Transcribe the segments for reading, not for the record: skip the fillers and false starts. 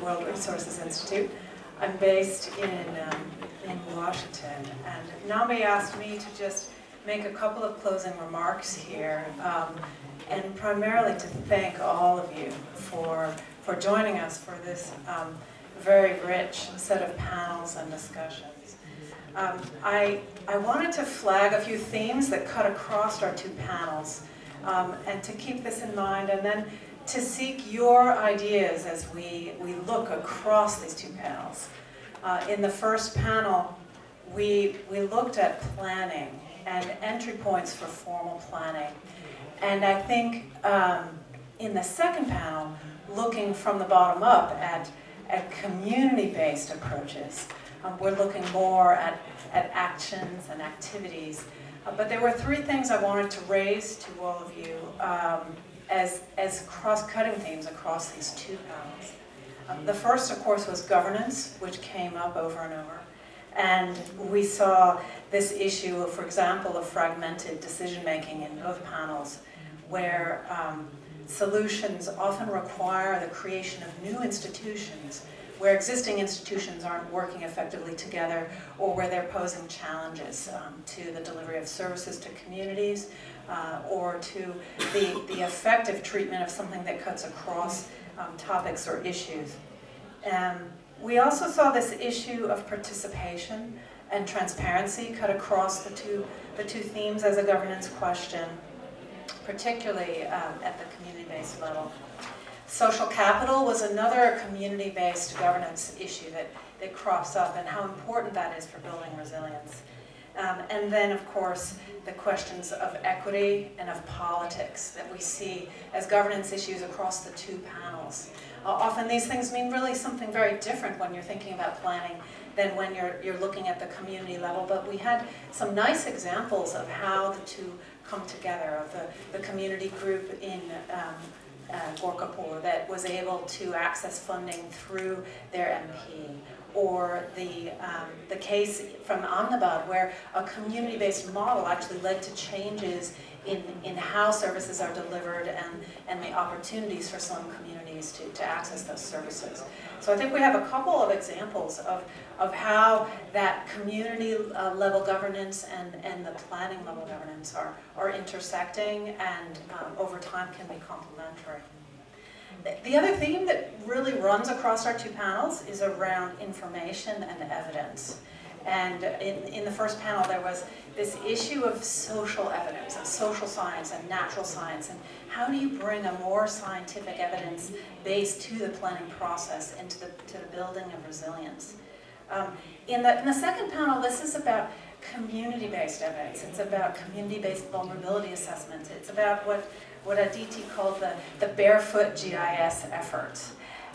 World Resources Institute. I'm based in Washington, and Nami asked me to just make a couple of closing remarks here, and primarily to thank all of you for joining us for this very rich set of panels and discussions. I wanted to flag a few themes that cut across our two panels, and to keep this in mind, and then to seek your ideas as we look across these two panels. In the first panel, we looked at planning and entry points for formal planning. And I think in the second panel, looking from the bottom up at community-based approaches, we're looking more at actions and activities. But there were three things I wanted to raise to all of you as cross-cutting themes across these two panels. The first, of course, was governance, which came up over and over. And we saw this issue of, for example, of fragmented decision-making in both panels, where solutions often require the creation of new institutions, where existing institutions aren't working effectively together, or where they're posing challenges to the delivery of services to communities, or to the effective treatment of something that cuts across topics or issues. We also saw this issue of participation and transparency cut across the two themes as a governance question, particularly at the community-based level. Social capital was another community-based governance issue that crops up, and how important that is for building resilience. And then, of course, the questions of equity and of politics that we see as governance issues across the two panels. Often these things mean really something very different when you're thinking about planning than when you're looking at the community level. But we had some nice examples of how the two come together, of the community group in Gorkapur that was able to access funding through their MP, or the case from Ahmedabad where a community-based model actually led to changes in how services are delivered and the opportunities for some communities to access those services. So I think we have a couple of examples of how that community level governance and the planning level governance are intersecting, and over time can be complementary. The other theme that really runs across our two panels is around information and evidence. And in the first panel, there was this issue of social evidence, of social science and natural science, and how do you bring a more scientific evidence base to the planning process and to the building of resilience. In the second panel, this is about community-based evidence. It's about community-based vulnerability assessments. It's about what Aditi called the barefoot GIS effort.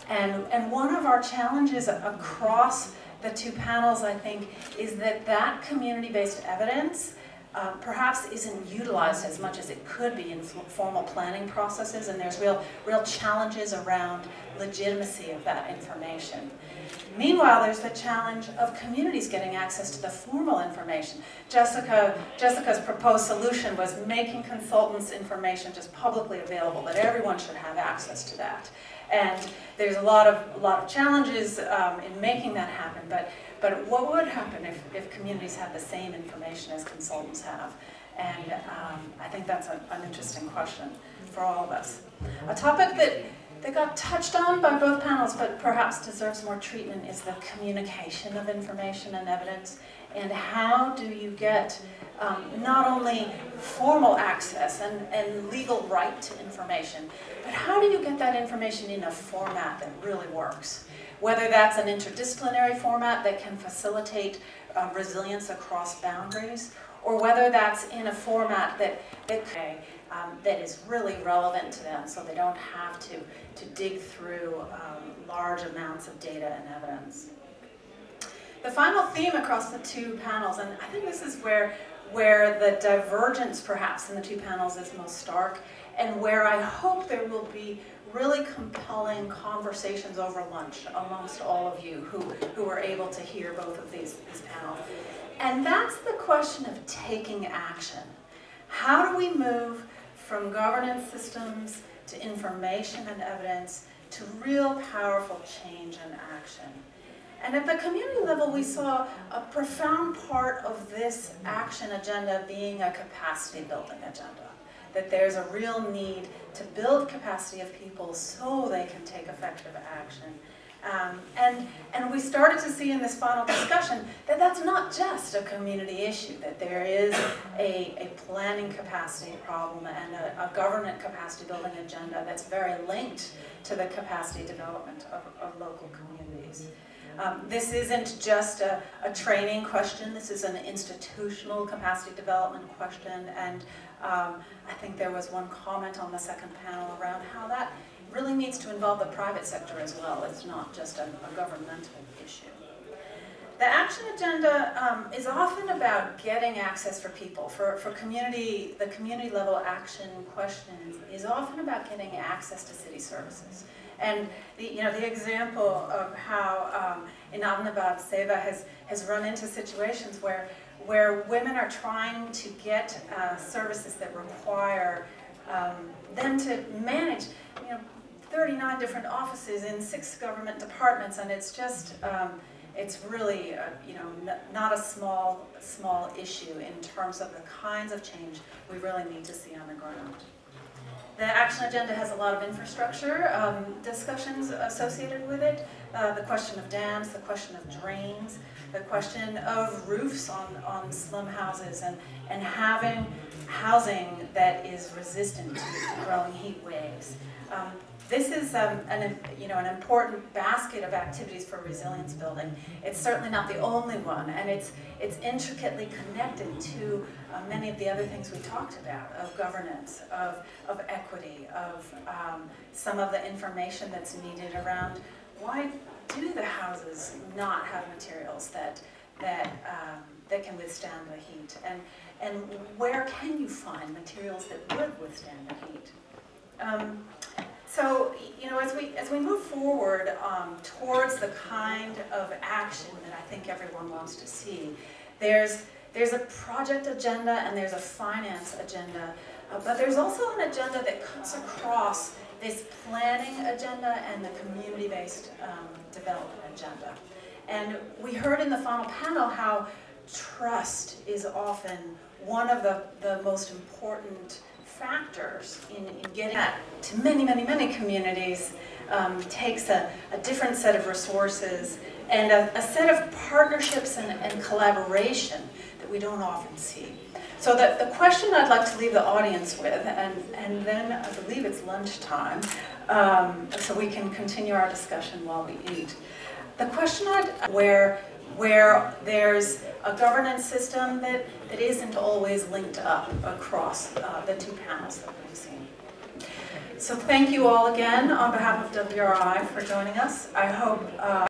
And one of our challenges across the two panels, I think, is that community-based evidence perhaps isn't utilized as much as it could be in formal planning processes, and there's real challenges around legitimacy of that information. Meanwhile, there's the challenge of communities getting access to the formal information. Jessica's proposed solution was making consultants' information just publicly available, that everyone should have access to that. And there's a lot of challenges in making that happen, but what would happen if communities had the same information as consultants have? And I think that's an interesting question for all of us. A topic that got touched on by both panels, but perhaps deserves more treatment, is the communication of information and evidence, and how do you get not only formal access and legal right to information, but how do you get that information in a format that really works? Whether that's an interdisciplinary format that can facilitate resilience across boundaries, or whether that's in a format that is really relevant to them, so they don't have to dig through large amounts of data and evidence. The final theme across the two panels, and I think this is where the divergence perhaps in the two panels is most stark, and where I hope there will be really compelling conversations over lunch amongst all of you who are able to hear both of these panels. And that's the question of taking action. How do we move from governance systems to information and evidence to real powerful change and action. And at the community level, we saw a profound part of this action agenda being a capacity building agenda. That there's a real need to build capacity of people so they can take effective action. And we started to see in this final discussion that that's not just a community issue, that there is a planning capacity problem and a government capacity building agenda that's very linked to the capacity development of local communities. This isn't just a training question, this is an institutional capacity development question, and I think there was one comment on the second panel around how that really needs to involve the private sector as well. It's not just a governmental issue. The action agenda is often about getting access for people. For community, the community level action question is often about getting access to city services. And the example of how in Ahmedabad, Seva has run into situations where women are trying to get services that require them to manage 39 different offices in 6 government departments, and it's just it's really not a small issue in terms of the kinds of change we really need to see on the ground. The action agenda has a lot of infrastructure discussions associated with it. The question of dams, the question of drains, the question of roofs on slum houses, and having housing that is resistant to growing heat waves. This is an important basket of activities for resilience building. It's certainly not the only one, and it's intricately connected to many of the other things we talked about, of governance, of equity, of some of the information that's needed around why do the houses not have materials that can withstand the heat, and where can you find materials that would withstand the heat? So, as we move forward towards the kind of action that I think everyone wants to see, there's a project agenda and there's a finance agenda, but there's also an agenda that cuts across this planning agenda and the community-based development agenda. And we heard in the final panel how trust is often one of the most important factors in getting that to many communities. Takes a different set of resources and a set of partnerships and collaboration that we don't often see. So the question I'd like to leave the audience with, and then I believe it's lunchtime, so we can continue our discussion while we eat. The question where there's a governance system that isn't always linked up across the 2 panels that we've seen. So thank you all again on behalf of WRI for joining us. I hope